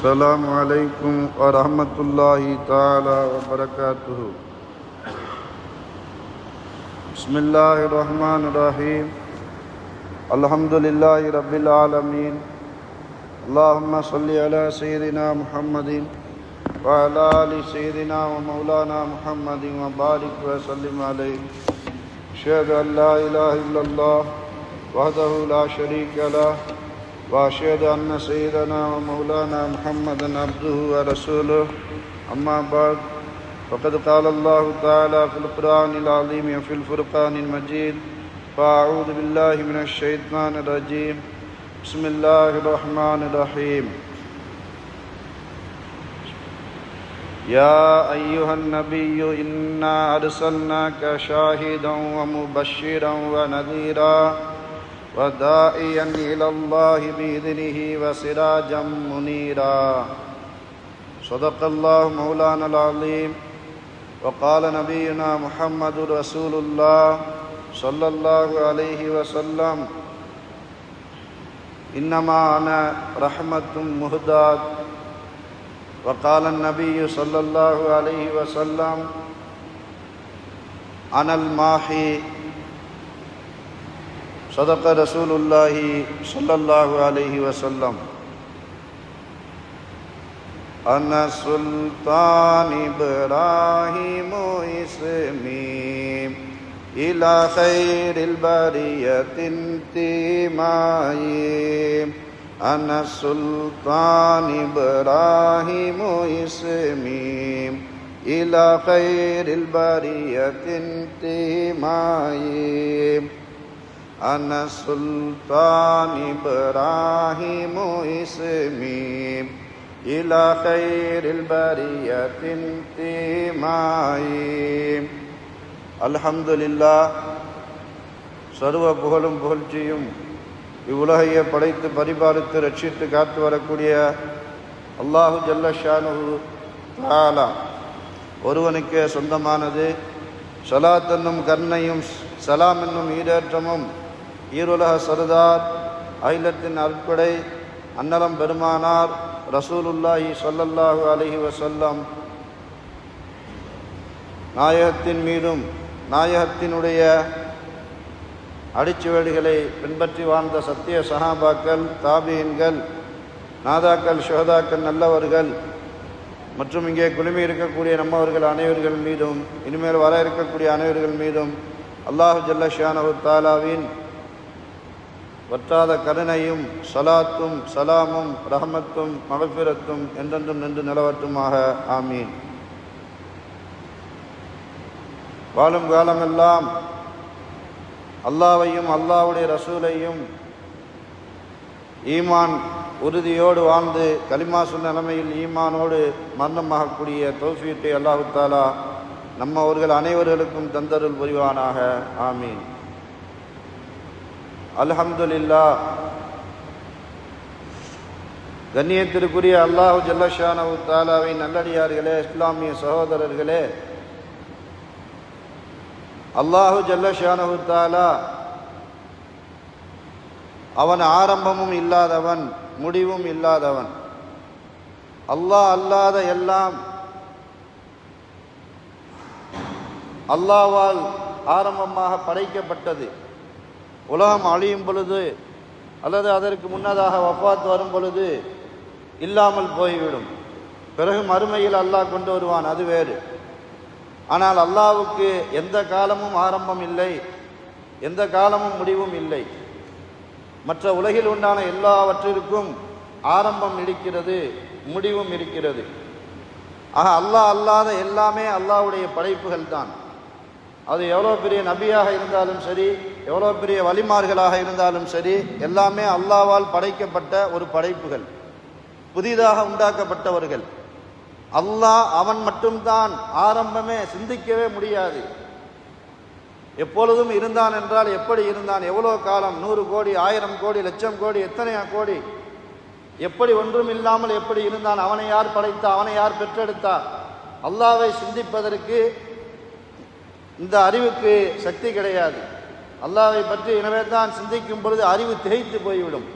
السلام عليكم ورحمة الله تعالى وبركاته. بسم الله الرحمن الرحيم. الحمد لله رب العالمين. اللهم صل على سيدنا محمد وعلى آل سيدنا ومولانا محمد وبارك وسلم عليه. أشهد أن لا إله إلا الله وحده لا شريك له وأشهد أن سيدنا ومولانا محمدا عبده ورسوله. أما بعد، فقد قال الله تعالى في القرآن العظيم وفي الفرقان المجيد: فأعوذ بالله من الشيطان الرجيم. بسم الله الرحمن الرحيم. يا أيها النبي إنا أرسلناك شاهدا ومبشرا ونذيرا وداعيا إلى الله بإذنه وسراجا منيرا. صدق الله مولانا العظيم. وقال نبينا محمد رسول الله صلى الله عليه وسلم: إنما أنا رحمة مهداة. وقال النبي صلى الله عليه وسلم: أنا الماحي. صدق رسول الله صلى الله عليه وسلم. أنا سلطان إبراهيم اسمي إلى خير البرية انتمائي. أنا سلطان إبراهيم اسمي إلى خير البرية انتمائي. أنا سلطان إبراهيم اسمي إلى خير البرية انتمائي. الحمد لله. சர்வ புகழும் புகழ்ச்சியும் இவ்வுலகையை படைத்து பரிபாலித்து ரட்சித்து காத்து வரக்கூடிய அல்லாஹு ஜல்ல ஷானுஹு தஆலா ஒருவனுக்கே சொந்தமானது. ஸலாத் என்னும் கருணையும் சலாம் என்னும் ஈடேற்றமும் ஈருலக சர்தார் அகிலத்தின் அற்படை அன்னலம் பெருமானார் ரசூலுல்லாஹி ஸல்லல்லாஹு அலைஹி வஸல்லம் நாயகத்தின் மீதும் நாயகத்தினுடைய அடிச்சுவடிகளை பின்பற்றி வாழ்ந்த சத்திய சஹாபாக்கள், தாபீன்கள், நாதாக்கள், ஷுஹதாக்கள், நல்லவர்கள் மற்றும் இங்கே குழுமி இருக்கக்கூடிய நம்மவர்கள் அனைவர்கள் மீதும் இனிமேல் வர இருக்கக்கூடிய அனைவர்கள் மீதும் அல்லாஹு ஜல்ல ஷானஹு தஆலாவின் வற்றாத கருணையும் ஸலாத்தும் சலாமும் ரஹமத்தும் மக்ஃபிரத்தும் என்றென்றும் நின்று நிலவட்டுமாக. ஆமீன். வாழும் காலமெல்லாம் அல்லாஹ்வையும் அல்லாஹ்வுடைய ரசூலையும் ஈமான் உறுதியோடு வாழ்ந்து கலிமா சொன்ன நிலைமையில் ஈமானோடு மரணமாகக்கூடிய தௌஃபீக்கை அல்லாஹு தஆலா நம்மவர்கள் அனைவர்களுக்கும் தந்தருள் புரிவானாக. ஆமீன். அல்ஹம்துலில்லாஹ். கண்ணியத்திற்குரிய அல்லாஹு ஜல்ல ஷானஹு தஆலாவின் நல்லடியார்களே, இஸ்லாமிய சகோதரர்களே, அல்லாஹு ஜல்ல ஷானஹு தஆலா அவன் ஆரம்பமும் இல்லாதவன், முடிவும் இல்லாதவன். அல்லாஹ் அல்லாத எல்லாம் அல்லாஹ்வால் ஆரம்பமாக படைக்கப்பட்டது. உலகம் அழியும் பொழுது அல்லது அதற்கு முன்னதாக வஃபாத் வரும் பொழுது இல்லாமல் போய்விடும். பிறகு மறுமையில் அல்லாஹ் கொண்டு வருவான், அது வேறு. ஆனால் அல்லாஹ்வுக்கு எந்த காலமும் ஆரம்பம் இல்லை, எந்த காலமும் முடிவும் இல்லை. மற்ற உலகில் உண்டான எல்லாவற்றிற்கும் ஆரம்பம் இருக்கிறது, முடிவும் இருக்கிறது. ஆக அல்லாஹ் அல்லாத எல்லாமே அல்லாஹ்வுடைய படைப்புகள் தான். அது எவ்வளோ பெரிய நபியாக இருந்தாலும் சரி, எவ்வளோ பெரிய வலிமார்களாக இருந்தாலும் சரி, எல்லாமே அல்லாஹ்வால் படைக்கப்பட்ட ஒரு படைப்புகள், புதிதாக உண்டாக்கப்பட்டவர்கள். அல்லாஹ் அவன் மட்டும்தான் ஆரம்பமே, சிந்திக்கவே முடியாது. எப்பொழுதும் இருந்தான் என்றால் எப்படி இருந்தான், எவ்வளோ காலம், 100 கோடி, 1000 கோடி, லட்சம் கோடி, எத்தனையா கோடி, எப்படி ஒன்றும் இல்லாமல் எப்படி இருந்தான், அவனை யார் படைத்தா, அவனை யார் பெற்றெடுத்தா? அல்லாஹ்வை சிந்திப்பதற்கு இந்த அறிவுக்கு சக்தி கிடையாது. அல்லாஹ்வை பற்றி எனவே தான் சிந்திக்கும் பொழுது அறிவு திகைத்து போய்விடும்.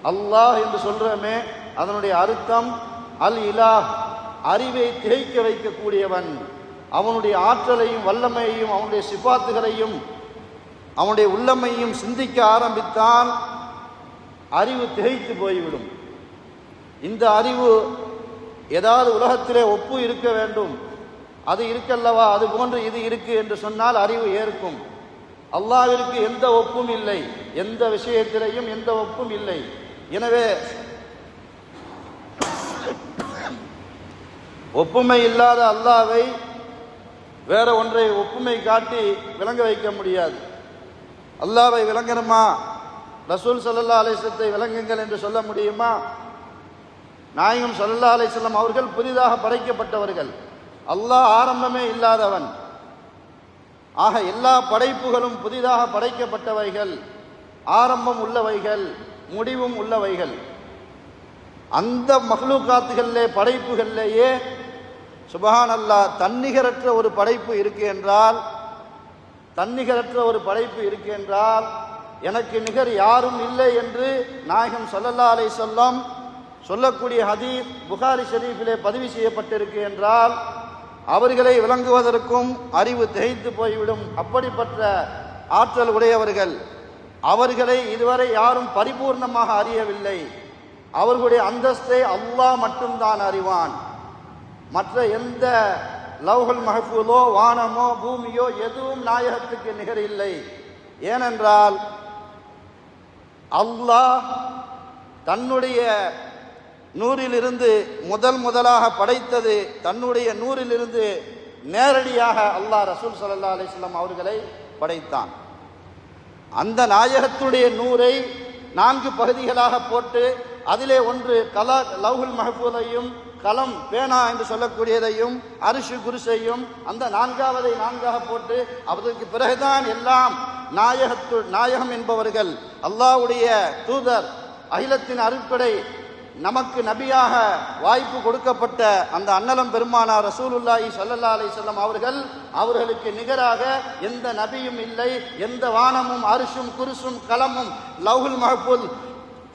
அல்லாஹ் என்று சொல்கிறோமே, அதனுடைய அர்த்தம் அல் இலாஹ், அறிவை திகைக்க வைக்கக்கூடியவன். அவனுடைய ஆற்றலையும் வல்லமையையும் அவனுடைய சிபாத்துகளையும் அவனுடைய உள்ளமையும் சிந்திக்க ஆரம்பித்தால் அறிவு திகைத்து போய்விடும். இந்த அறிவு ஏதாவது உலகத்திலே ஒப்பு இருக்க வேண்டும், அது இருக்கல்லவா, அது போன்று இது இருக்கு என்று சொன்னால் அறிவு ஏற்கும். அல்லாஹ்விற்கு எந்த ஒப்பும் இல்லை, எந்த விஷயத்திலேயும் எந்த ஒப்பும் இல்லை. எனவே ஒப்புமை இல்லாத அல்லாஹ்வை வேற ஒன்றை ஒப்புமை காட்டி விளங்க வைக்க முடியாது. அல்லாஹ்வை விளங்கணுமா, ரசூல் ஸல்லல்லாஹு அலைஹி வஸல்லத்தை விளங்குங்கள் என்று சொல்ல முடியுமா? நாயகம் ஸல்லல்லாஹு அலைஹி வஸல்லம் அவர்கள் புதிதாக படைக்கப்பட்டவர்கள். அல்லாஹ் ஆரம்பமே இல்லாதவன். ஆக எல்லா படைப்புகளும் புதிதாக படைக்கப்பட்டவைகள், ஆரம்பம் உள்ளவைகள், முடிவும் உள்ளவைகள். அந்த மஹ்லூகாத்துகளிலே படைப்புகளிலேயே சுப்ஹானல்லாஹ் தன்னிகரற்ற ஒரு படைப்பு இருக்கு என்றால், தன்னிகரற்ற ஒரு படைப்பு இருக்கு என்றால் எனக்கு நிகர் யாரும் இல்லை என்று நாயகம் ஸல்லல்லாஹு அலைஹி வஸல்லம் சொல்லக்கூடிய ஹதீஸ் புகாரி ஷரீஃபிலே பதிவு செய்யப்பட்டிருக்கு என்றால் அவர்களை விளங்குவதற்கும் அறிவு திகைத்து போய்விடும். அப்படிப்பட்ட ஆற்றல் உடையவர்கள். அவர்களை இதுவரை யாரும் பரிபூர்ணமாக அறியவில்லை. அவர்களுடைய அந்தஸ்தை அல்லாஹ் மட்டும்தான் அறிவான். மற்ற எந்த லவ்ஹுல் மஹ்ஃபூலோ வானமோ பூமியோ எதுவும் நாயகத்துக்கு நிகர் இல்லை. ஏனென்றால் அல்லாஹ் தன்னுடைய நூறிலிருந்து முதலாக படைத்தது, தன்னுடைய நூறிலிருந்து நேரடியாக அல்லாஹ் ரசூல் ஸல்லல்லாஹு அலைஹி வஸல்லம் அவர்களை படைத்தான். அந்த நாயகத்துடைய நூரை 4 பகுதிகளாக போட்டு அதிலே ஒன்று லவ்ஹுல் மஹ்ஃபூலையும் கலம் பேனா என்று சொல்லக்கூடியதையும் அரிஷு குருசையும் அந்த 4வது 4ஆக போட்டு அதற்கு பிறகுதான் எல்லாம் நாயகம் என்பவர்கள் அல்லாஹ்வுடைய தூதர் அகிலத்தின் அருட்படை நமக்கு நபியாக வாய்ப்பு கொடுக்கப்பட்ட அந்த அன்னலம் பெருமானார் ரசூலுல்லாஹி ஸல்லல்லாஹு அலைஹி வஸல்லம் அவர்களுக்கு நிகராக எந்த நபியும் இல்லை. எந்த வானமும் அரிஷும் குருசும் கலமும் லவ்ஹுல் மஹ்ஃபூல்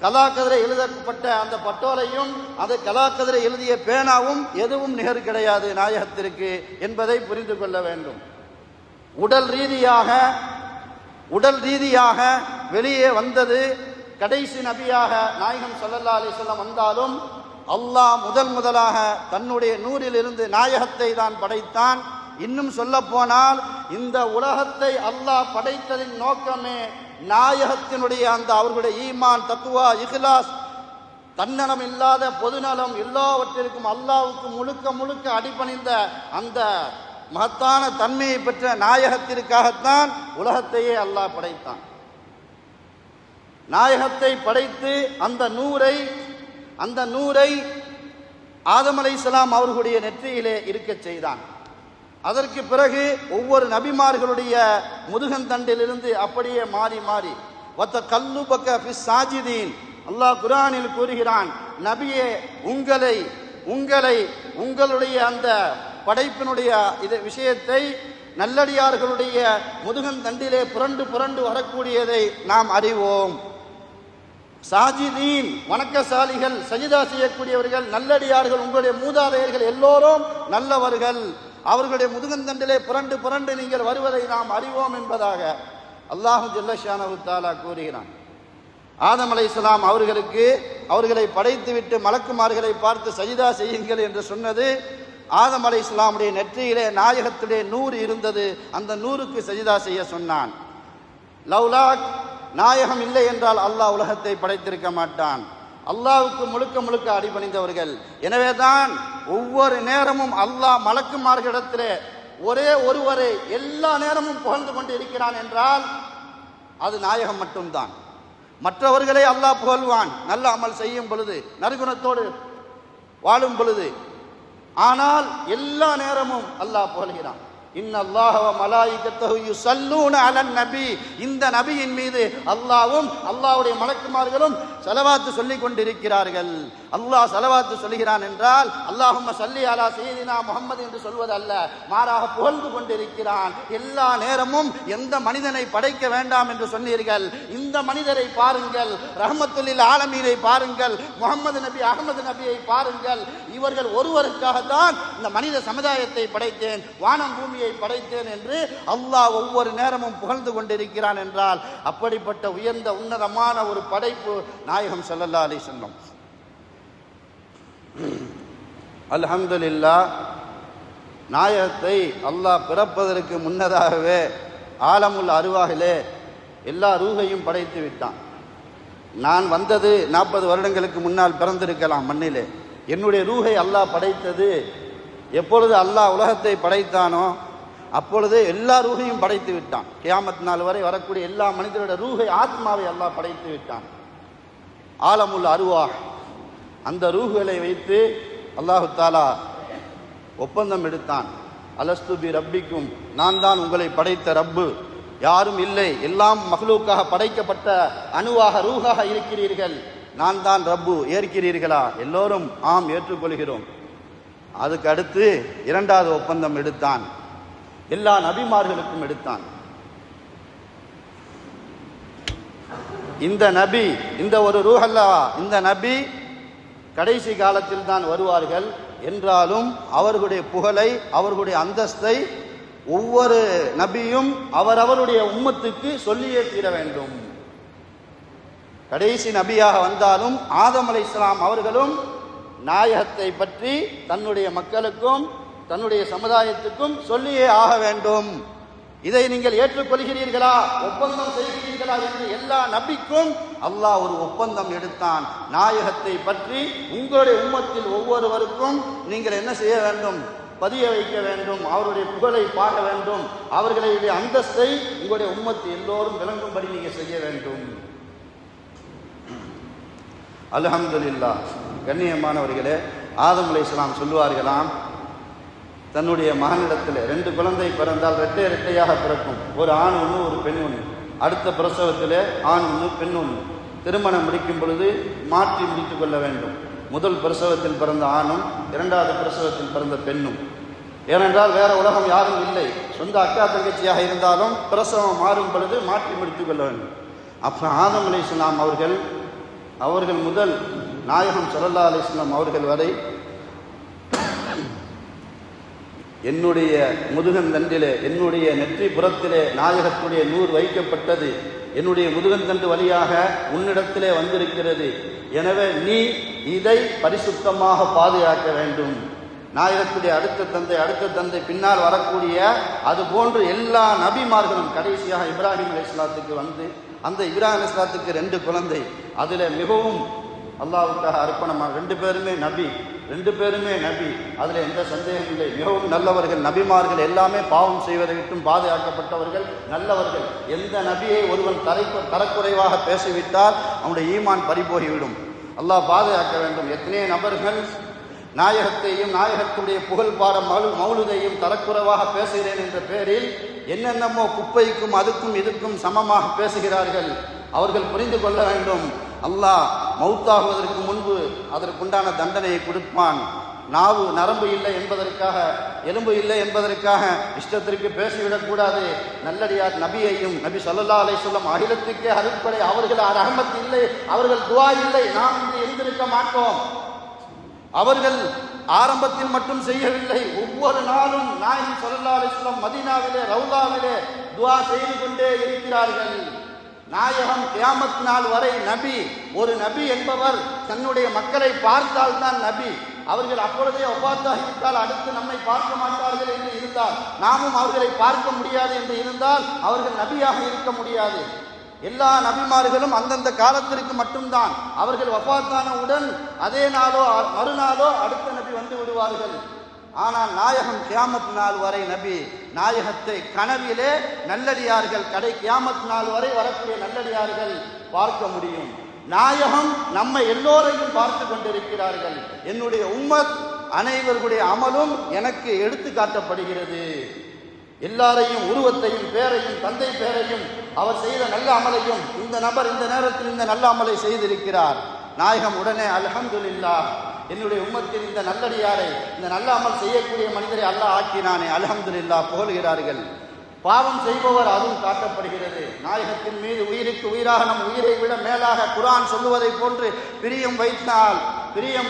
கலாக்கதிரை எழுதப்பட்ட அந்த பட்டோலையும் அது கலாக்கதிரை எழுதிய பேனாவும் எதுவும் நிகர் கிடையாது நாயகத்திற்கு என்பதை புரிந்து கொள்ள வேண்டும். உடல் ரீதியாக வெளியே வந்தது கடைசி நபியாக நாயகம் ஸல்லல்லாஹு அலைஹி வஸல்லம் வந்தாலும் அல்லாஹ் முதலாக தன்னுடைய நூறிலிருந்து நாயகத்தை தான் படைத்தான். இன்னும் சொல்ல போனால் இந்த உலகத்தை அல்லாஹ் படைத்ததின் நோக்கமே நாயகத்தினுடைய அந்த அவர்களுடைய ஈமான், தக்வா, இஹ்லாஸ், தன்னலம் இல்லாத பொதுநலம் எல்லாவற்றிற்கும் அல்லாஹ்வுக்கு முழுக்க அடிபணிந்த அந்த மகத்தான தன்மையை பெற்ற நாயகத்திற்காகத்தான் உலகத்தையே அல்லாஹ் படைத்தான். நாயகத்தை படைத்து அந்த நூரை ஆதம் அலைஹிஸ்ஸலாம் அவர்களுடைய நெற்றியிலே இருக்கச் செய்தான். அதற்கு பிறகு ஒவ்வொரு நபிமார்களுடைய முதுகந்தண்டிலிருந்து அப்படியே மாறி வத்த கல்லுபக்க ஃபிஸ் சாஜிதீன் அல்லாஹ் குர்ஆனில் கூறுகிறான், நபியே உங்களுடைய அந்த படைப்பினுடைய விஷயத்தை நல்லடியார்களுடைய முதுகந்தண்டிலே புரண்டு வரக்கூடியதை நாம் அறிவோம். சாஜிதீன் வணக்கசாலிகள், சஜிதா செய்யக்கூடியவர்கள், நல்லடியார்கள், உங்களுடைய மூதாதையர்கள் எல்லோரும் நல்லவர்கள், அவர்களுடைய முதுகந்தண்டிலே புரண்டு நீங்கள் வருவதை நாம் அறிவோம் என்பதாக அல்லாஹ் ஜல்ல ஷானஹு தஆலா கூறுகிறான். ஆதம் அலைஹிஸ்ஸலாம் அவர்களை படைத்துவிட்டு மலக்குமார்களை பார்த்து சஜிதா செய்யுங்கள் என்று சொன்னது ஆதம் அலைஹிஸ்ஸலாமுடைய நெற்றியிலே நாயகத்துடைய நூறு இருந்தது. அந்த நூறுக்கு சஜிதா செய்ய சொன்னான். லவ்லாக் நாயகம் இல்லை என்றால் அல்லாஹ் உலகத்தை படைத்திருக்க மாட்டான். அல்லாஹ்வுக்கு முழுக்க அடிபணிந்தவர்கள். எனவேதான் ஒவ்வொரு நேரமும் அல்லாஹ் மலக்குமார்களிடத்திலே ஒரே ஒருவரை எல்லா நேரமும் புகழ்ந்து கொண்டு இருக்கிறான் என்றால் அது நாயகம் மட்டும்தான். மற்றவர்களை அல்லாஹ் புகழ்வான் நல்ல அமல் செய்யும் பொழுது, நற்குணத்தோடு வாழும் பொழுது. ஆனால் எல்லா நேரமும் அல்லாஹ் புகழ்கிறான். இன்னல்லாஹ வ மலாயிகத்தஹு யுஸல்லூன அலன் நபி, இந்த நபியின் மீது அல்லாஹ்வும் அல்லாஹ்வுடைய மலக்குமார்களும் ஸலவாத் சொல்லிக் கொண்டிருக்கிறார்கள். அல்லாஹ் ஸலவாத்து சொல்கிறான் என்றால் அல்லாஹும்ம ஸல்லி அலா சய்யிதினா முஹம்மது என்று சொல்வது அல்ல, மாறாக புகழ்ந்து கொண்டிருக்கிறான். எல்லா நேரமும் எந்த மனிதனை படைக்க வேண்டாம் என்று சொன்னீர்கள், இந்த மனிதரை பாருங்கள், ரஹ்மத்துல் ஆலமீனை பாருங்கள், முஹம்மது நபி அஹ்மது நபியை பாருங்கள், இவர்கள் ஒருவருக்காகத்தான் இந்த மனித சமுதாயத்தை படைத்தேன், வானம் பூமியை படைத்தேன் என்று அல்லாஹ் ஒவ்வொரு நேரமும் புகழ்ந்து கொண்டிருக்கிறான் என்றால் அப்படிப்பட்ட உயர்ந்த உன்னதமான ஒரு படைப்பு நாயகம் ஸல்லல்லாஹு அலைஹி வஸல்லம். அல்ஹம்துலில்லாஹ், நாயகத்தை அல்லாஹ் பிறப்பதற்கு முன்னதாகவே ஆலமுல் அருவாகிலே எல்லா ரூஹையும் படைத்து விட்டான். நான் வந்தது 40 வருடங்களுக்கு முன்னால் பிறந்திருக்கலாம் மண்ணிலே. என்னுடைய ரூஹை அல்லாஹ் படைத்தது எப்பொழுது அல்லாஹ் உலகத்தை படைத்தானோ அப்பொழுது எல்லா ரூஹையும் படைத்து விட்டான். கியாமத் நாள் வரை வரக்கூடிய எல்லா மனிதருடைய ரூஹை ஆத்மாவை அல்லாஹ் படைத்து விட்டான். ஆலமுல் அருவாஹ், அந்த ரூஹுகளை வைத்து அல்லாஹு தாலா ஒப்பந்தம் எடுத்தான். அலஸ்து பி ரப்பிக்கும், நான் தான் உங்களை படைத்த ரப்பு, யாரும் இல்லை, எல்லாம் மஹ்லூக்காக படைக்கப்பட்ட அணுவாக ரூஹாக இருக்கிறீர்கள், நான் தான் ரப்பு, ஏற்கிறீர்களா? எல்லோரும் ஆம் ஏற்றுக்கொள்கிறோம். அதுக்கு அடுத்து 2வது ஒப்பந்தம் எடுத்தான், எல்லா நபிமார்களுக்கும் எடுத்தான். இந்த நபி, இந்த ஒரு ரூஹல்லா, இந்த நபி கடைசி காலத்தில் தான் வருவார்கள் என்றாலும் அவர்களுடைய புகழை, அவர்களுடைய அந்தஸ்தை ஒவ்வொரு நபியும் அவரவருடைய உம்மத்துக்கு சொல்லியே தீர வேண்டும். கடைசி நபியாக வந்தாலும் ஆதம் அலைஹிஸ்ஸலாம் அவர்களும் நாயகத்தை பற்றி தன்னுடைய மக்களுக்கும் தன்னுடைய சமுதாயத்துக்கும் சொல்லியே ஆக வேண்டும். இதை நீங்கள் ஏற்றுக்கொள்கிறீர்களா, ஒப்பந்தம் செய்கிறீர்களா என்று எல்லா நபிக்கும் அல்லாஹ் ஒரு ஒப்பந்தம் எடுத்தான். நாயகத்தை பற்றி உங்களுடைய உம்மத்தில் ஒவ்வொருவருக்கும் நீங்கள் என்ன செய்ய வேண்டும்? பதிய வைக்க வேண்டும், அவருடைய புகழை பாட வேண்டும், அவர்களுடைய அந்தஸ்தை உங்களுடைய உம்மத்து எல்லோரும் விளங்கும்படி நீங்கள் செய்ய வேண்டும். அல்ஹம்துலில்லாஹ். கண்ணியமானவர்களே, ஆதம் அலைஹிஸ்ஸலாம் சொல்லுவார்களாம், தன்னுடைய மகனிடத்தில் 2 குழந்தை பிறந்தால் இரட்டையாக பிறக்கும், ஒரு ஆண் ஒன்று ஒரு பெண் ஒன்று. அடுத்த பிரசவத்தில் ஆண் ஒன்று பெண் ஒன்று. திருமணம் முடிக்கும் பொழுது மாற்றி முடித்துக் கொள்ள வேண்டும். முதல் பிரசவத்தில் பிறந்த ஆணும் 2வது பிரசவத்தில் பிறந்த பெண்ணும். ஏனென்றால் வேற உலகம் யாரும் இல்லை, சொந்த அக்கா தங்கச்சியாக இருந்தாலும் பிரசவம் மாறும் பொழுது மாற்றி முடித்துக் கொள்ள வேண்டும். அப்போ ஆதம் அலைஹிஸ்ஸலாம் அவர்கள் முதல் நாயகம் ஸல்லல்லாஹு அலைஹி வஸல்லம் அவர்கள் வரை என்னுடைய முதுகந்தண்டிலே, என்னுடைய நெற்றி புறத்திலே நாயகத்துடைய நூர் வைக்கப்பட்டது, என்னுடைய முதுகந்தண்டு வழியாக உன்னிடத்திலே வந்திருக்கிறது. எனவே நீ இதை பரிசுத்தமாக பாதுகாக்க வேண்டும். நாயகத்துடைய அடுத்த தந்தை பின்னால் வரக்கூடிய அது போன்று எல்லா நபிமார்களும் கடைசியாக இப்ராஹிம் அலைஹிஸ்ஸலாத்துக்கு வந்து அந்த இப்ராஹிம் அலைஹிஸ்ஸலாத்துக்கு 2 குழந்தை, அதில் மிகவும் அல்லாஹ்வுக்காக அர்ப்பணமாக 2 பேருமே நபி, அதில் எந்த சந்தேகம் இல்லை. மிகவும் நல்லவர்கள். நபிமார்கள் எல்லாமே பாவம் செய்வதை விட்டும் பாதுகாக்கப்பட்டவர்கள், நல்லவர்கள். எந்த நபியை ஒருவன் தரக்குறைவாக பேசிவிட்டால் அவனுடைய ஈமான் பறிபோகிவிடும். அல்லாஹ் பாதுகாக்க வேண்டும். எத்தனை நபர்கள் நாயகத்தையும் நாயகத்துடைய புகழ் பாட மௌலுதையும் தரக்குறைவாக பேசுகிறேன் என்ற பேரில் என்னென்னமோ குப்பைக்கும் அதுக்கும் இதுக்கும் சமமாக பேசுகிறார்கள். அவர்கள் புரிந்து கொள்ள வேண்டும், அல்லாஹ் மௌத்தாகுவதற்கு முன்பு அதற்குண்டான தண்டனையை கொடுப்பான். நாவு நரம்பு இல்லை என்பதற்காக, எலும்பு இல்லை என்பதற்காக இஷ்டத்திற்கு பேசிவிடக்கூடாது. நல்லடியார் நபியையும், நபி ஸல்லல்லாஹு அலைஹி வஸல்லம் அகிலத்துக்கே அருட்படை, அவர்கள் ரஹ்மத் இல்லை, அவர்கள் துஆ இல்லை, நாம் இன்று எழுந்திருக்க மாட்டோம். அவர்கள் ஆரம்பத்தில் மட்டும் செய்யவில்லை, ஒவ்வொரு நாளும் நாயகம் ஸல்லல்லாஹு அலைஹி வஸல்லம் மதீனாவிலே ரவுலாவிலே துஆ செய்து கொண்டே இருக்கிறார்கள். நாயகம் கியாமத் நாள் வரை நபி. ஒரு நபி என்பவர் தன்னுடைய மக்களை பார்த்தால் தான் நபி. அவர்கள் அப்பொழுதே வஃபாத்தாகிவிட்டால் அடுத்து நம்மை பார்க்க மாட்டார்கள் என்று இருந்தால், நாமும் அவர்களை பார்க்க முடியாது என்று இருந்தால் அவர்கள் நபியாக இருக்க முடியாது. எல்லா நபிமார்களும் அந்தந்த காலத்திற்கு மட்டும்தான். அவர்கள் வஃபாத்தானவுடன் அதே நாளோ மறுநாளோ அடுத்த நபி வந்து விடுவார்கள். ஆனால் நாயகம் கியாமத் நாள் வரை நபி. நாயகத்தை கனவிலே நல்லடியார்கள், கியாமத் நாள் வரை வரக்கூடிய நல்லடியார்கள் பார்க்க முடியும். நாயகம் நம்ம எல்லோரையும் பார்த்து கொண்டிருக்கிறார்கள். என்னுடைய உம்மத் அனைவருடைய அமலும் எனக்கு எடுத்து காட்டப்படுகிறது. எல்லாரையும், உருவத்தையும், பேரையும், தந்தை பேரையும், அவர் செய்த நல்ல அமலையும், இந்த நபர் இந்த நேரத்தில் இந்த நல்ல அமலை செய்திருக்கிறார், நாயகம் உடனே அல்ஹம்துலில்லாஹ், என்னுடைய உம்மத்தில் இந்த நல்லடியாரை, இந்த நல்ல அமல் செய்யக்கூடிய மனிதரை அல்லாஹ் ஆக்கினானே, அல்ஹம்துலில்லாஹ் புகழ்கிறார்கள். பாவம் செய்பவர் அதுவும் காட்டப்படுகிறது. நாயகத்தின் மீது உயிருக்கு உயிராக நம் உயிரை விட மேலாக குர்ஆன் சொல்லுவதை போன்று பிரியம்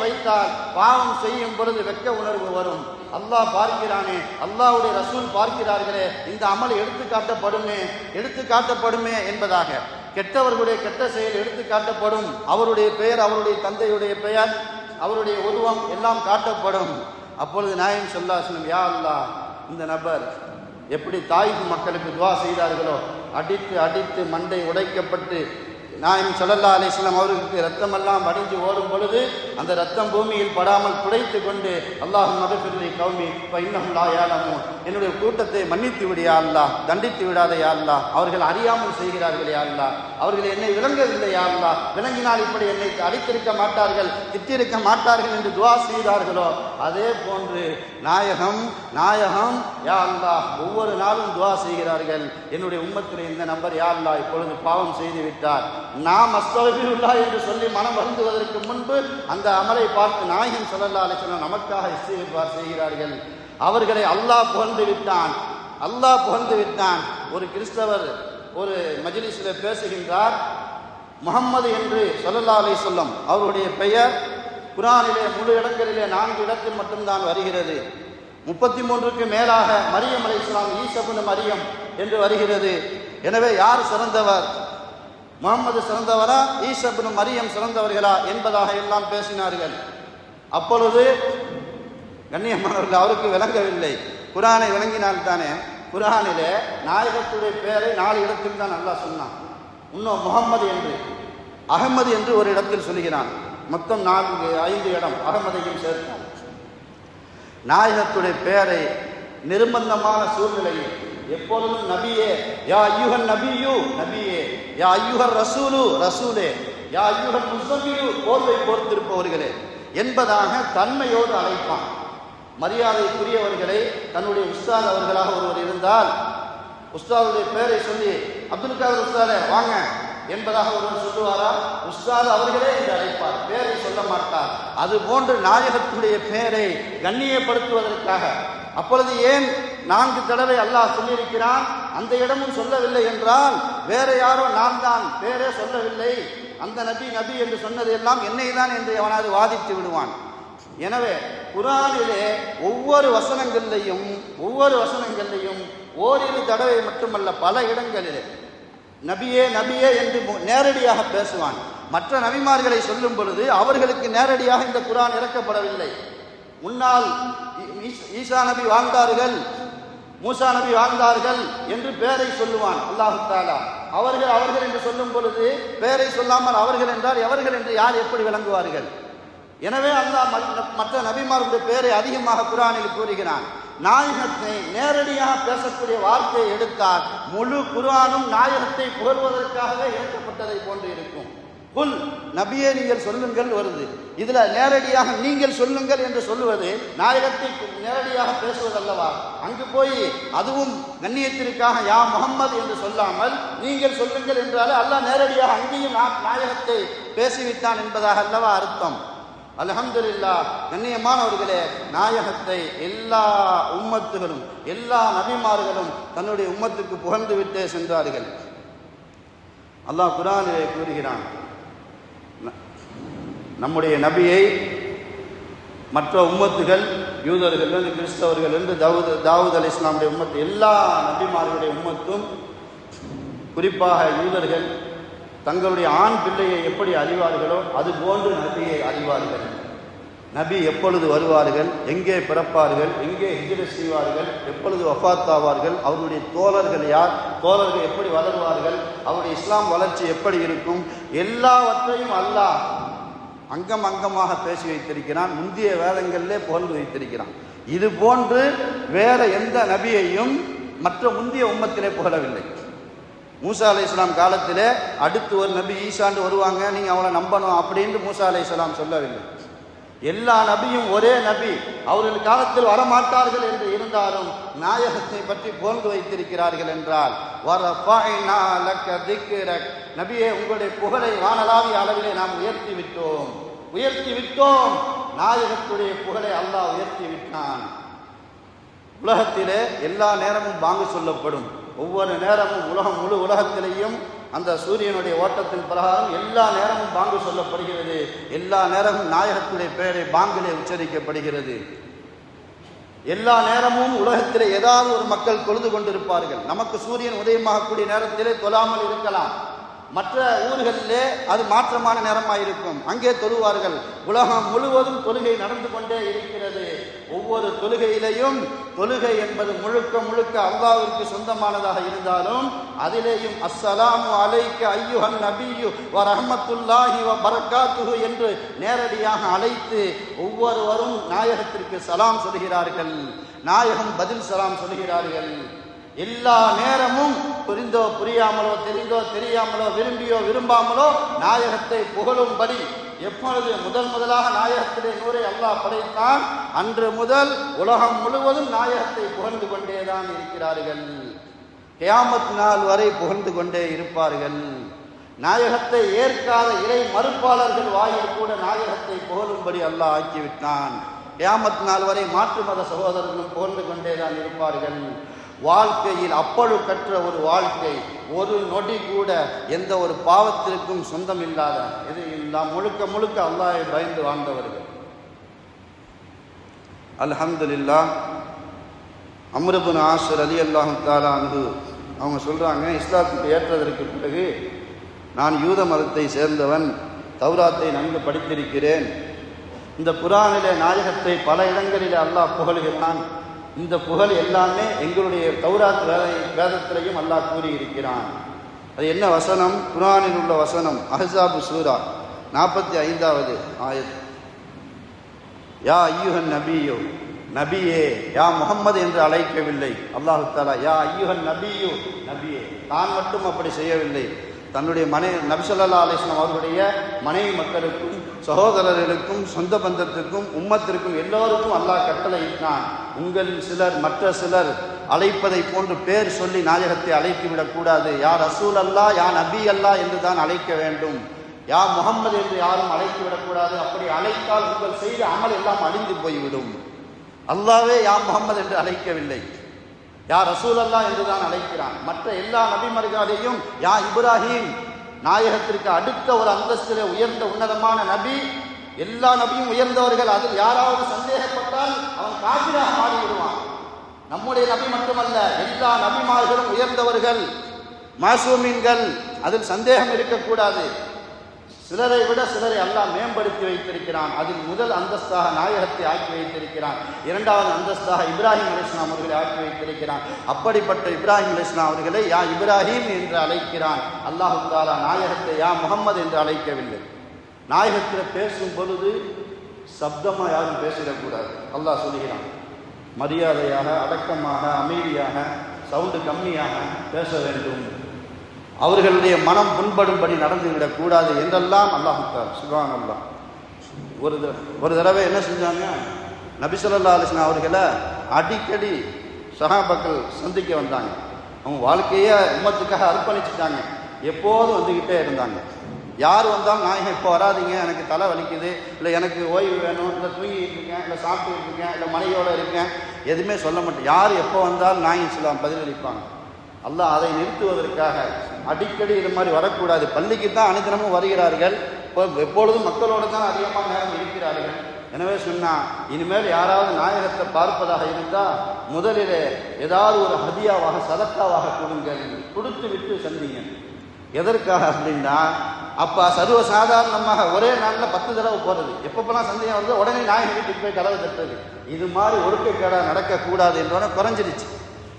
வைத்தால் பாவம் செய்யும் பொழுது வெட்க உணர்வு வரும். அல்லாஹ் பார்க்கிறானே, அல்லாஹ்வுடைய ரசூல் பார்க்கிறார்களே, இந்த அமல் எடுத்து காட்டப்படுமே என்பதாக கெட்டவர்களுடைய கெட்ட செயல் எடுத்து காட்டப்படும். அவருடைய பெயர், அவருடைய தந்தையுடைய பெயர், அவருடைய உருவம் எல்லாம் காட்டப்படும். அப்பொழுது நாயகம் ஸல்லல்லாஹு அலைஹி வஸல்லம், யா அல்லாஹ், இந்த நபர் எப்படி தாயிஃப் மக்களுக்கு துவா செய்தார்களோ, அடித்து மண்டை உடைக்கப்பட்டு நாயகம் ஸல்லல்லாஹு அலைஹி வஸல்லம் அவர்களுக்கு ரத்தமெல்லாம் வடிஞ்சு ஓடும் பொழுது அந்த ரத்தம் பூமியில் படாமல் துடைத்து கொண்டு, அல்லாஹும்ம ஃபிர்லி கௌமி ஃபஇன்னஹும் லா யஅலமூன், என்னுடைய கூட்டத்தை மன்னித்து விடு யா அல்லாஹ், தண்டித்து விடாதே யா அல்லாஹ், அவர்கள் அறியாமல் செய்கிறார்கள் யா அல்லாஹ், அவர்கள் என்னை விளங்கவில்லை யா அல்லாஹ், விளங்கினால் இப்படி என்னை அடித்திருக்க மாட்டார்கள், திட்டிருக்க மாட்டார்கள் என்று துவா செய்தார்களோ, அதே போன்று நாயகம் யா அல்லாஹ் ஒவ்வொரு நாளும் துவா செய்கிறார்கள். என்னுடைய உம்மத்தில் இந்த நபர் யா அல்லாஹ் இப்பொழுது பாவம் செய்து விட்டார், நாம் அஸ்தக்ஃபிருல்லாஹ் என்று சொல்லி மனம் வருந்துவதற்கு முன்பு அந்த அமலை பார்த்து நாயகம் ஸல்லல்லாஹு அலைஹி வஸல்லம் நமக்காக இஸ்திக்ஃபார் செய்கிறார்கள். அவர்களை அல்லாஹ் புகழ்ந்து விட்டான். ஒரு கிறிஸ்தவர் ஒரு மஜ்லிஸில் பேசுகின்றார். முஹம்மது என்று ஸல்லல்லாஹு அலைஹி வஸல்லம் அவருடைய பெயர் குர்ஆனிலே முழு இடங்களிலே 4 இடத்தில் மட்டும்தான் வருகிறது. 33க்கு மேலாக மரியம் அலைஹிஸ்ஸலாம், ஈசா இப்னு மரியம் என்று வருகிறது. எனவே யார் சிறந்தவர்? முஹம்மது சிறந்தவரா, ஈசா இப்னு மரியம் சிறந்தவர்களா என்பதாக எல்லாம் பேசினார்கள். அப்பொழுது கண்ணியமானவர்கள், அவருக்கு விளங்கவில்லை. குர்ஆனை விளங்கினால்தானே. குர்ஆனிலே நாயகத்துடைய பெயரை 4 இடத்தில் தான் அல்லாஹ் சொன்னான். இன்னும் முஹம்மது என்று, அகமது என்று ஒரு இடத்தில் சொல்கிறான். மொத்தம் 5 இடம் அகமதையும் சேர்த்தான். நாயகத்துடைய பெயரை நிர்பந்தமான சூழ்நிலையில் எப்பொழுதும் நபியே, யா அய்யுஹன் நபியு நபியே, யா அய்யுஹர் ரசூலு ரசூலே, யா அய்யுஹல் முஸம்மிலு போர்வை போர்த்திருப்பவர்களே என்பதாக தன்மையோடு அழைப்பான். மரியாதைக்குரியவர்களை தன்னுடைய உஸ்தாத் அவர்களாக ஒருவர் இருந்தால் உஸ்தாதுடைய பெயரை சொல்லி அப்துல் காதர் உஸ்தாதே வாங்க என்பதாக ஒருவர் சொல்லுவாரா? உஸ்தாத் அவர்களே என்று அழைப்பார், பெயரை சொல்ல மாட்டார். அது போன்று நாயகத்துடைய பெயரை கண்ணியப்படுத்துவதற்காக. அப்பொழுது ஏன் 4 தடவை அல்லாஹ் சொல்லியிருக்கிறான், அந்த இடமும் சொல்லவில்லை என்றால் வேற யாரோ நான் தான் பெயரே சொல்லவில்லை, அந்த நபி என்று சொன்னது எல்லாம் என்னை தான் என்று அவனாவது வாதித்து விடுவான். எனவே குர்ஆனிலே ஒவ்வொரு வசனங்களிலையும் ஓரிரு தடவை மட்டுமல்ல பல இடங்களிலே நபியே என்று நேரடியாக பேசுவான். மற்ற நபிமார்களை சொல்லும் பொழுது அவர்களுக்கு நேரடியாக இந்த குர்ஆன் இறக்கப்படவில்லை. முன்னால் ஈசா நபி வாழ்ந்தார்கள், மூசா நபி வாழ்ந்தார்கள் என்று பெயரை சொல்லுவான் அல்லாஹ் தஆலா. அவர்கள் என்று சொல்லும் பொழுது பெயரை சொல்லாமல் அவர்கள் என்றால் எவர்கள் என்று யார் எப்படி விளங்குவார்கள்? எனவே அல்லாஹ் மற்ற நபிமார்களுடைய பெயரை அதிகமாக குர்ஆனில் கூறுகிறான். நாயகத்தை நேரடியாக பேசக்கூடிய வார்த்தையை எடுத்தால் முழு குர்ஆனும் நாயகத்தை புகழ்வதற்காகவே இறக்கப்பட்டதை போன்று இருக்கும். குல் நபியே நீங்கள் சொல்லுங்கள் வருது. இதுல நேரடியாக நீங்கள் சொல்லுங்கள் என்று சொல்லுவது நாயகத்தை நேரடியாக பேசுவதல்லவா? அங்கு போய் அதுவும் கண்ணியத்திற்காக யா முஹம்மது என்று சொல்லாமல் நீங்கள் சொல்லுங்கள் என்றாலே அல்லாஹ் நேரடியாக அங்கேயும் நாயகத்தை பேசிவிட்டான் என்பதாக அல்லவா அர்த்தம். அல்ஹம்துலில்லாஹ். கண்ணியமானவர்களே, நாயகத்தை எல்லா உம்மத்துகளும் எல்லா நபிமார்களும் தன்னுடைய உம்மத்துக்கு புகழ்ந்து விட்டே சென்றார்கள். அல்லாஹ் குர்ஆனிலே கூறுகிறான், நம்முடைய நபியை மற்ற உம்மத்துகள், யூதர்கள், கிறிஸ்தவர்கள் என்று தாவூத் அலைஹிஸ்ஸலாமுடைய உம்மத்து, எல்லா நபிமார்களுடைய உம்மத்தும், குறிப்பாக யூதர்கள் தங்களுடைய ஆண் பிள்ளையை எப்படி அறிவார்களோ அது போன்று நபியை அறிவார்கள். நபி எப்பொழுது வருவார்கள், எங்கே பிறப்பார்கள், எங்கே ஹிஜ்ரத் செய்வார்கள், எப்பொழுது வஃபாத் ஆவார்கள், அவருடைய தோழர்கள் யார், தோழர்கள் எப்படி வளருவார்கள், அவருடைய இஸ்லாம் வளர்ச்சி எப்படி இருக்கும், எல்லாவற்றையும் அல்லாஹ் அங்கமாக பேசி வைத்திருக்கிறான். முந்தைய வேதங்களிலே புகழ்ந்து வைத்திருக்கிறான். இது போன்று வேற எந்த நபியையும் மற்ற முந்தைய உம்மத்திலே புகழவில்லை. மூசா அலைஹிஸ்ஸலாம் காலத்திலே அடுத்து ஒரு நபி ஈசாண்டு வருவாங்க, நீங்க அவளை நம்பணும் அப்படின்னு மூசா அலைஹிஸ்ஸலாம் சொல்லவில்லை. எல்லா நபியும் ஒரே நபி, அவர்கள் காலத்தில் வரமாட்டார்கள் என்று இருந்தாலும் நாயகத்தை பற்றி புகழ்ந்து வைத்திருக்கிறார்கள் என்றால் நபியே, உங்களுடைய புகழை வானளாவிய அளவிலே நாம் உயர்த்தி விட்டோம். நாயகத்துடைய புகழை அல்லாஹ் உயர்த்தி விட்டான். உலகத்திலே எல்லா நேரமும் பாங்கு சொல்லப்படும். ஒவ்வொரு நேரமும் முழு உலகத்திலேயும் அந்த சூரியனுடைய ஓட்டத்தின் பிரகாரம் எல்லா நேரமும் பாங்கு சொல்லப்படுகிறது. எல்லா நேரமும் நாயகத்துடைய பெயரை பாங்கிலே உச்சரிக்கப்படுகிறது. எல்லா நேரமும் உலகத்திலே ஏதாவது ஒரு மக்கள் தொழுது கொண்டிருப்பார்கள். நமக்கு சூரியன் உதயமாகக்கூடிய நேரத்திலே தொழாமல் இருக்கலாம். மற்ற ஊர்களிலே அது மாற்றமான நேரமாக இருக்கும், அங்கே தொழுவார்கள். உலகம் முழுவதும் தொழுகை நடந்து கொண்டே இருக்கிறது. ஒவ்வொரு தொழுகையிலையும் தொழுகை என்பது முழுக்க அல்லாஹ்விற்கு சொந்தமானதாக இருந்தாலும் அதிலேயும் அஸ்ஸலாமு அலைக்க ஐயுஹன் நபியு வ ரஹ்மத்துல்லாஹி வ பரக்காத்துஹு என்று நேரடியாக அழைத்து ஒவ்வொருவரும் நாயகத்திற்கு சலாம் சொல்கிறார்கள். நாயகம் பதில் சலாம் சொல்கிறார்கள். எல்லா நேரமும் புரிந்தோ புரியாமலோ, தெரிந்தோ தெரியாமலோ, விரும்பியோ விரும்பாமலோ நாயகத்தை புகழும்படி எப்பொழுது முதலாக நாயகத்திலே நூரை அல்லாஹ் படைத்தான் அன்று முதல் உலகம் முழுவதும் நாயகத்தை புகழ்ந்து கொண்டேதான் இருக்கிறார்கள். கியாமத் நாள் வரை புகழ்ந்து கொண்டே இருப்பார்கள். நாயகத்தை ஏற்காத இறை மறுப்பாளர்கள் வாயில் கூட நாயகத்தை புகழும்படி அல்லாஹ் ஆக்கிவிட்டான். கியாமத் நாள் வரை மாற்று மத சகோதரர்களும் புகழ்ந்து கொண்டேதான் இருப்பார்கள். வாழ்க்கையில் அப்பழுக்கற்ற ஒரு வாழ்க்கை, ஒரு நொடி கூட எந்த ஒரு பாவத்திற்கும் சொந்தம் இல்லாத, இது நாம் முழுக்க அல்லாஹ்வை பயந்து வாழ்ந்தவர்கள். அல்ஹம்துலில்லாஹ். அம்ர் இப்னு ஆஸ் ரலியல்லாஹு தஆலா அன்ஹு அவங்க சொல்றாங்க, இஸ்லாத்துக்கு ஏற்றதற்கு பிறகு நான் யூத மதத்தை சேர்ந்தவன், தௌராத்தை நன்கு படித்திருக்கிறேன். இந்த குர்ஆனிலே நாயகத்தை பல இடங்களிலே அல்லாஹ் புகழ்கிறான். இந்த புகழ் எல்லாமே எங்களுடைய தௌராத் வேதத்திலையும் அல்லாஹ் கூறியிருக்கிறான். அது என்ன வசனம்? குர்ஆனில் உள்ள வசனம், அஹ்ஸாப் சூரா 45வது ஆயத். யா ஐயுஹன் நபியு, நபியே, யா முஹம்மது என்று அழைக்கவில்லை அல்லாஹ் தஆலா. யா ஐயுஹன் நபியு, நபியே. தான் மட்டும் அப்படி செய்யவில்லை. தன்னுடைய நபி ஸல்லல்லாஹு அலைஹி வஸல்லம் அவர்களுடைய மனைவி மக்களுக்கும், சகோதரர்களுக்கும், சொந்த பந்தத்திற்கும், உம்மத்திற்கும் எல்லோருக்கும் அல்லாஹ் கட்டளையிட்டான். உங்களில் சிலர் மற்ற சிலர் அழைப்பதை போன்று பேர் சொல்லி நாயகத்தை அழைத்துவிடக்கூடாது. யா ரசூல் அல்லாஹ், யா நபி அல்லாஹ் என்று தான் அழைக்க வேண்டும். யா முஹம்மது என்று யாரும் அழைத்து விடக்கூடாது. அப்படி அழைத்தால் உங்கள் செய்த அமல் எல்லாம் அழிந்து போய்விடும். அல்லாஹ்வே யா முஹம்மது என்று அழைக்கவில்லை, யா ரசூல் அல்லாஹ் என்றுதான் அழைக்கிறான். மற்ற எல்லா நபிமார்களையும் யா இப்ராஹிம், நாயகத்திற்கு அடுத்த ஒரு அந்தஸ்திலே உயர்ந்த உன்னதமான நபி. எல்லா நபியும் உயர்ந்தவர்கள். அதில் யாராவது சந்தேகப்பட்டால் அவன் காஃபிராக மாறிவிடுவான். நம்முடைய நபி மட்டுமல்ல, எல்லா நபிமார்களும் உயர்ந்தவர்கள், மாசூமீன்கள். அதில் சந்தேகம் இருக்கக்கூடாது. சிலரை விட சிலரை அல்லாஹ் மேம்படுத்தி வைத்திருக்கிறான். அதில் முதல் அந்தஸ்தாக நாயகத்தை ஆக்கி வைத்திருக்கிறான். இரண்டாவது அந்தஸ்தாக இப்ராஹிம் அலைஹிஸ்ஸலாம் அவர்களை ஆக்கி வைத்திருக்கிறான். அப்படிப்பட்ட இப்ராஹிம் அலைஹிஸ்ஸலாம் அவர்களை யா இப்ராஹிம் என்று அழைக்கிறான். அல்லாஹ் தஆலா நாயகத்தை யா முஹம்மது என்று அழைக்கவில்லை. நாயகத்தில் பேசும் பொழுது சப்தமாக யாரும் பேசிடக்கூடாது. அல்லாஹ் சொல்கிறான், மரியாதையாக, அடக்கமாக, அமைதியாக, சவுண்டு கம்மியாக பேச வேண்டும். அவர்களுடைய மனம் புண்படும்படி நடந்துவிடக்கூடாது என்றெல்லாம் அல்லாஹ் சுப்ஹானல்லாஹ். ஒரு தடவை என்ன செஞ்சாங்க, நபி ஸல்லல்லாஹு அலைஹி வஸல்லம் அவர்களை அடிக்கடி சஹாபாக்கள் சந்திக்க வந்தாங்க. அவங்க வாழ்க்கையை உம்மத்துக்காக அர்ப்பணிச்சுட்டாங்க. எப்போதும் வந்துக்கிட்டே இருந்தாங்க. யார் வந்தாலும் நாயகம் இப்போ வராதிங்க, எனக்கு தலை வலிக்குது, இல்லை எனக்கு ஓய்வு வேணும், இல்லை தூங்கிட்டு இருக்கேன், இல்லை சாப்பிட்டுட்டு இருக்கேன், இல்லை மனைவியோடு இருக்கேன், எதுவுமே சொல்ல மாட்டேன். யார் எப்போ வந்தாலும் நாயகம் ஸல்லல்லாஹு பதிலளிப்பாங்க. அல்லாஹ் அதை நிறுத்துவதற்காக அடிக்கடி இது மாதிரி வரக்கூடாது. பள்ளிக்கு தான் அனுதினமும் வருகிறார்கள், எப்பொழுதும் மக்களோடு தான் அதிகமாக நேரம் இருக்கிறார்கள். எனவே சொன்னால், இனிமேல் யாராவது நாயகத்தை பார்ப்பதாக இருந்தால் முதலிலே ஏதாவது ஒரு ஹதியாவாக, சதக்காவாக கொடுங்கள், கொடுத்து விட்டு சந்திங்க. எதற்காக அப்படின்னா, அப்போ சர்வசாதாரணமாக ஒரே நாளில் 10 தடவை போகிறது, எப்பப்பெல்லாம் சந்தேகம் வருது உடனே நாயகம் வீட்டுக்கு போய் கதவை தட்டுறது, இது மாதிரி ஒழுக்கக்கேடாக நடக்கக்கூடாது என்றோட குறைஞ்சிருச்சு.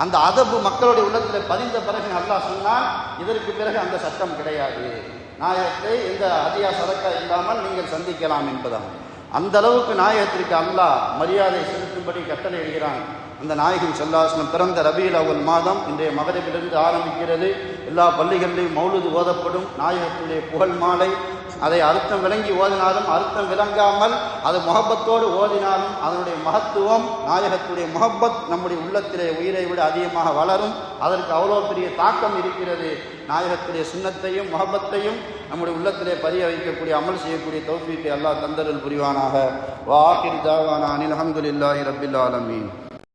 அந்த அதபு மக்களுடைய உள்ளத்தில் பதிந்த பிறகு அல்லாஹ் சொன்னால், இதற்கு பிறகு அந்த சட்டம் கிடையாது. நாயகத்தை எந்த ஹதியா சதக்கா இல்லாமல் நீங்கள் சந்திக்கலாம் என்பதாகும். அந்த அளவுக்கு நாயகத்திற்கு அல்லாஹ் மரியாதை செலுத்தும்படி கட்டளை இடுகிறான். அந்த நாயகம் ஸல்லல்லாஹு அலைஹி வஸல்லம் பிறந்த ரபியுல் அவ்வல் மாதம் இன்றைய மகரிபிலிருந்து ஆரம்பிக்கிறது. எல்லா பள்ளிகளிலும் மௌலூது ஓதப்படும். நாயகத்துடைய புகழ் மாலை அதை அர்த்தம் விளங்கி ஓதினாலும் அர்த்தம் விளங்காமல் அது முஹப்பத்தோடு ஓதினாலும் அதனுடைய மகத்துவம் நாயகத்துடைய முஹப்பத் நம்முடைய உள்ளத்திலே உயிரை விட அதிகமாக வளரும். அதற்கு அவ்வளோ பெரிய தாக்கம் இருக்கிறது. நாயகத்துடைய சுன்னத்தையும் முஹப்பத்தையும் நம்முடைய உள்ளத்திலே பதிய வைக்கக்கூடிய அமல் செய்யக்கூடிய தௌஃபீக்கை அல்லாஹ் தந்தருள் புரிவானாக. வா ஆகிர் தாவானா அனில் ஹம்துலில்லாஹி ரப்பில் ஆலமீன்.